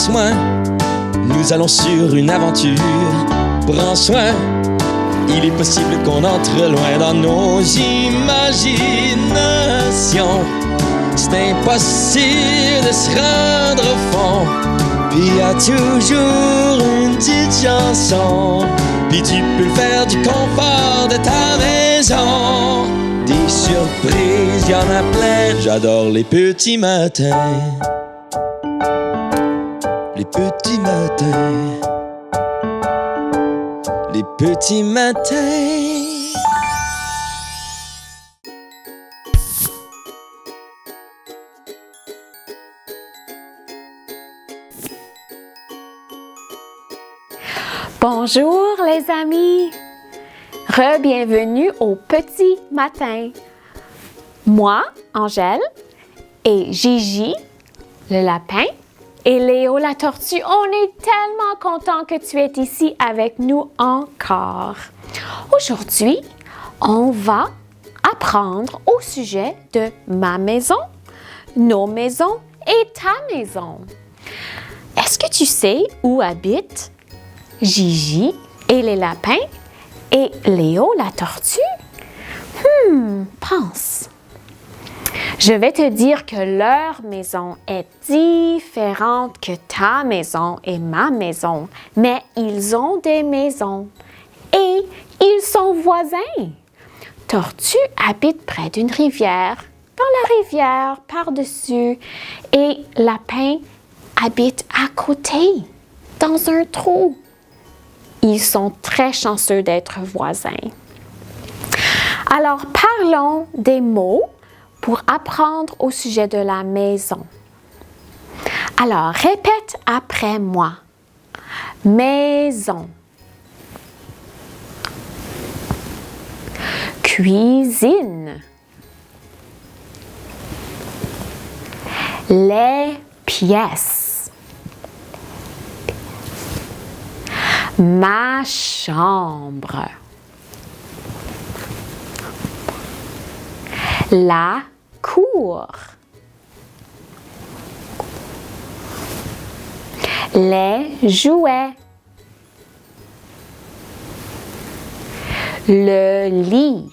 soin, nous allons sur une aventure. Prends soin, il est possible qu'on entre loin dans nos imaginations. C'est impossible de se rendre au fond. Puis y a toujours une petite chanson. Puis tu peux le faire du confort de ta maison. Des surprises, y en a plein. J'adore les petits matins. Les petits matins. Les petits matins. Bonjour les amis, re-bienvenue au Petit Matin. Moi, Angèle, et Gigi, le lapin, et Léo, la tortue, on est tellement contents que tu es ici avec nous encore. Aujourd'hui, on va apprendre au sujet de ma maison, nos maisons et ta maison. Est-ce que tu sais où habitent Gigi et les lapins et Léo, la tortue? Pense. Je vais te dire que leur maison est différente que ta maison et ma maison, mais ils ont des maisons et ils sont voisins. Tortue habite près d'une rivière, dans la rivière par-dessus, et lapin habite à côté, dans un trou. Ils sont très chanceux d'être voisins. Alors, parlons des mots pour apprendre au sujet de la maison. Alors, répète après moi. Maison. Cuisine. Les pièces. Ma chambre. La cour. Les jouets. Le lit.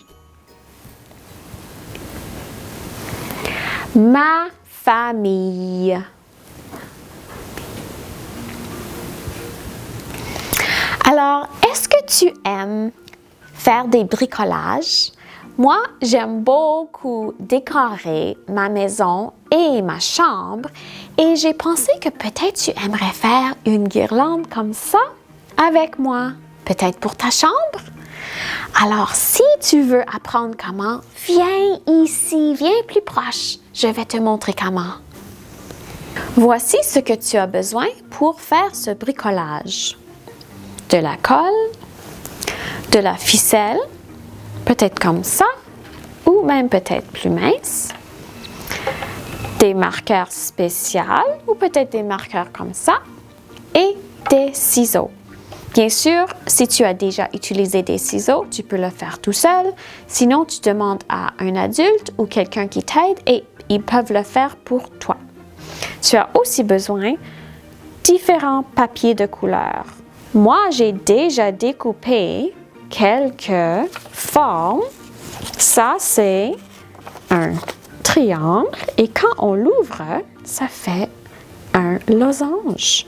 Ma famille. Alors, est-ce que tu aimes faire des bricolages? Moi, j'aime beaucoup décorer ma maison et ma chambre et j'ai pensé que peut-être tu aimerais faire une guirlande comme ça avec moi, peut-être pour ta chambre. Alors, si tu veux apprendre comment, viens ici, viens plus proche. Je vais te montrer comment. Voici ce que tu as besoin pour faire ce bricolage. De la colle, de la ficelle, peut-être comme ça, ou même peut-être plus mince, des marqueurs spéciaux, ou peut-être des marqueurs comme ça, et des ciseaux. Bien sûr, si tu as déjà utilisé des ciseaux, tu peux le faire tout seul. Sinon, tu demandes à un adulte ou quelqu'un qui t'aide et ils peuvent le faire pour toi. Tu as aussi besoin de différents papiers de couleur. Moi, j'ai déjà découpé quelques formes. Ça, c'est un triangle et quand on l'ouvre, ça fait un losange.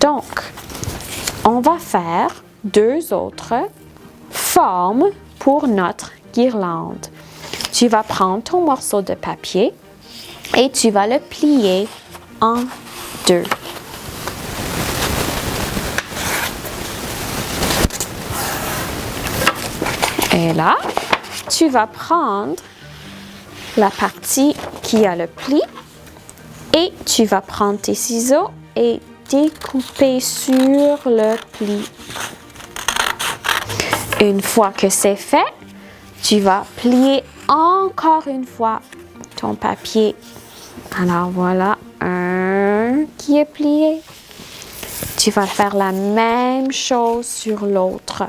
Donc, on va faire deux autres formes pour notre guirlande. Tu vas prendre ton morceau de papier et tu vas le plier en deux. Et là, tu vas prendre la partie qui a le pli et tu vas prendre tes ciseaux et découper sur le pli. Une fois que c'est fait, tu vas plier encore une fois ton papier. Alors voilà, un qui est plié. Tu vas faire la même chose sur l'autre.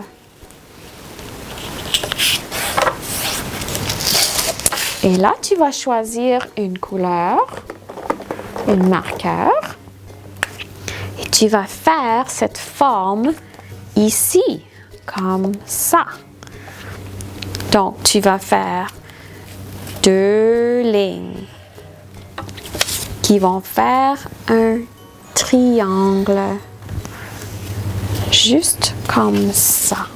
Et là, tu vas choisir une couleur, un marqueur. Tu vas faire cette forme ici, comme ça. Donc, tu vas faire 2 lignes qui vont faire un triangle, juste comme ça.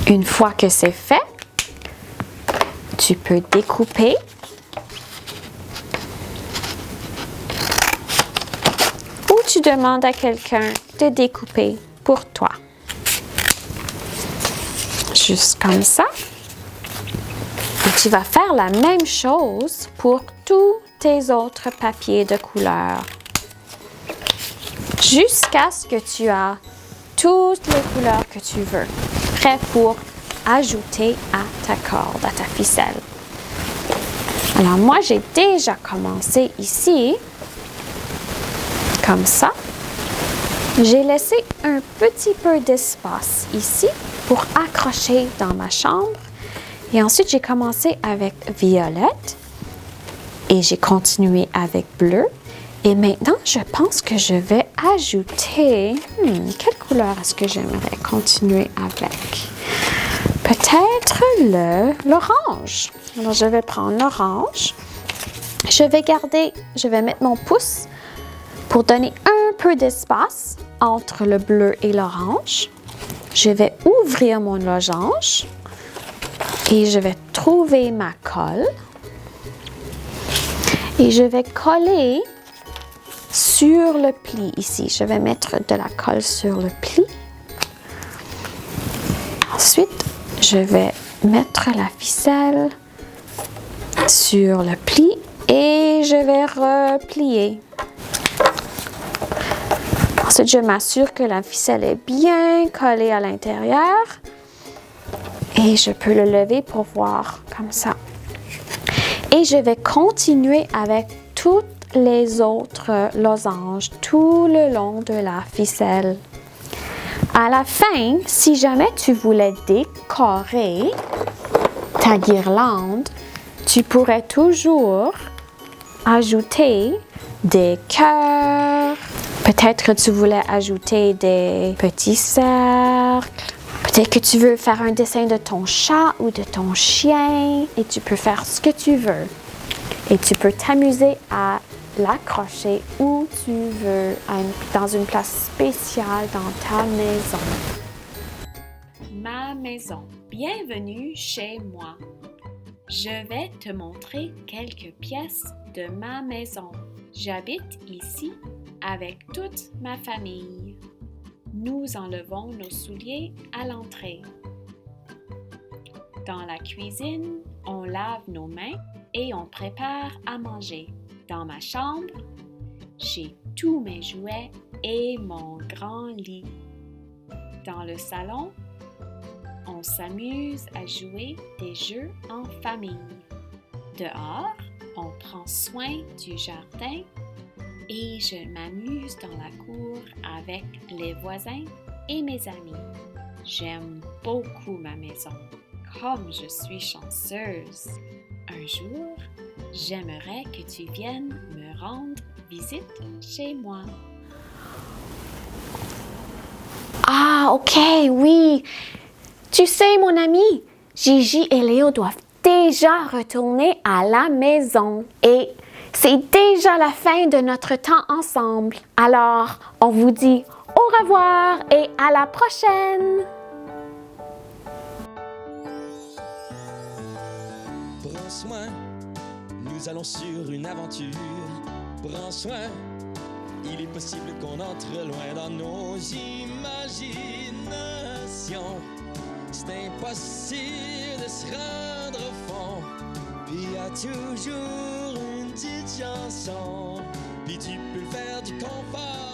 Une fois que c'est fait, tu peux découper. Ou tu demandes à quelqu'un de découper pour toi. Juste comme ça. Et tu vas faire la même chose pour tous tes autres papiers de couleur. Jusqu'à ce que tu aies toutes les couleurs que tu veux, prêt pour ajouter à ta corde, à ta ficelle. Alors moi, j'ai déjà commencé ici, comme ça. J'ai laissé un petit peu d'espace ici pour accrocher dans ma chambre. Et ensuite, j'ai commencé avec violette et j'ai continué avec bleu. Et maintenant, je pense que je vais ajouter... quelle couleur est-ce que j'aimerais continuer avec? Peut-être l'orange. Alors, je vais prendre l'orange. Je vais mettre mon pouce pour donner un peu d'espace entre le bleu et l'orange. Je vais ouvrir mon losange et je vais trouver ma colle. Et je vais coller sur le pli ici. Je vais mettre de la colle sur le pli. Ensuite, je vais mettre la ficelle sur le pli et je vais replier. Ensuite, je m'assure que la ficelle est bien collée à l'intérieur et je peux le lever pour voir comme ça. Et je vais continuer avec toutes les autres losanges tout le long de la ficelle. À la fin, si jamais tu voulais décorer ta guirlande, tu pourrais toujours ajouter des cœurs. Peut-être que tu voulais ajouter des petits cercles. Peut-être que tu veux faire un dessin de ton chat ou de ton chien. Et tu peux faire ce que tu veux. Et tu peux t'amuser à l'accrocher où tu veux, dans une place spéciale dans ta maison. Ma maison. Bienvenue chez moi. Je vais te montrer quelques pièces de ma maison. J'habite ici avec toute ma famille. Nous enlevons nos souliers à l'entrée. Dans la cuisine, on lave nos mains et on prépare à manger. Dans ma chambre, j'ai tous mes jouets et mon grand lit. Dans le salon, on s'amuse à jouer des jeux en famille. Dehors, on prend soin du jardin et je m'amuse dans la cour avec les voisins et mes amis. J'aime beaucoup ma maison. Comme je suis chanceuse. Un jour, j'aimerais que tu viennes me rendre visite chez moi. Ah, ok, oui. Tu sais, mon ami, Gigi et Léo doivent déjà retourner à la maison. Et c'est déjà la fin de notre temps ensemble. Alors, on vous dit au revoir et à la prochaine! Prends soin, nous allons sur une aventure. Prends soin, il est possible qu'on entre loin dans nos imaginations. C'est impossible de se rendre au fond. Puis il y a toujours une petite chanson. Puis tu peux le faire du confort.